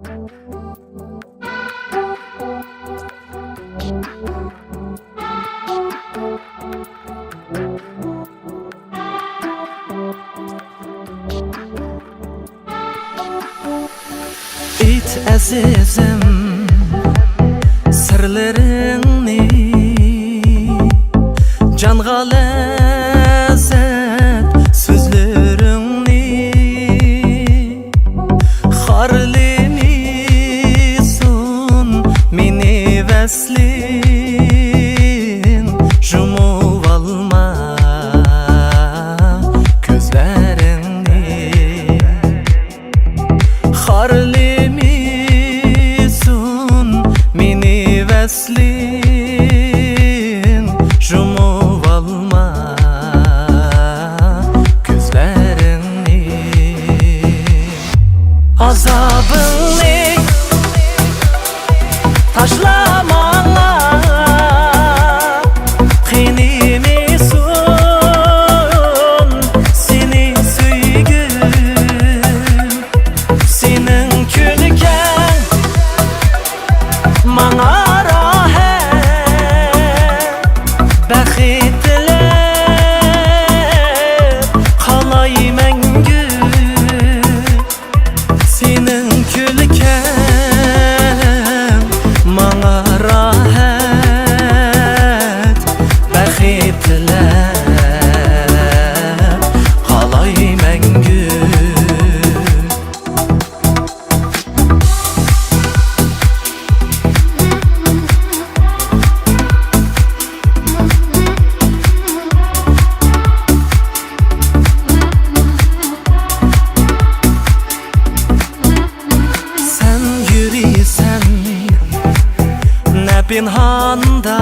It azizim sirlerini canga lezzet sözlerini harlimisun meni veslin jumup alma gözlerini Veslin jumup alma gözlerini azabını taşlamana kıynimisun seni süygüm senin külken mana pinhanda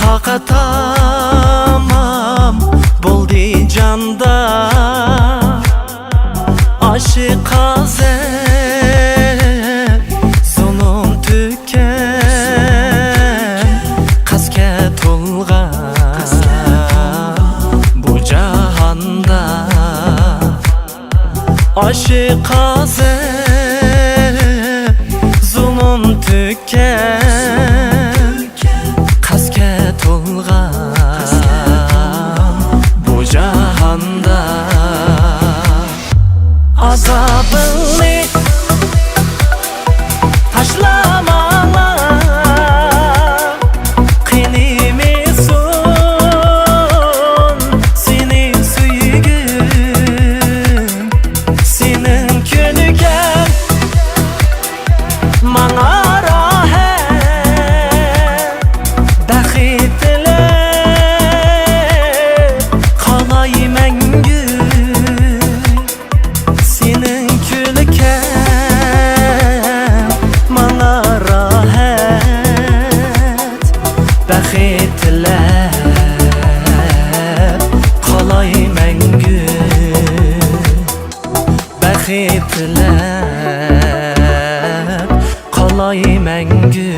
taqatamam bo'ldi janda aşık azep zulüm tüken qasga to'lgan bu jahanda aşık azep zulüm tüken qasga to'lgan bu jahanda azabını taşlamana kıynimisun seni süygüm senin külken mana Baxitler qalay məngü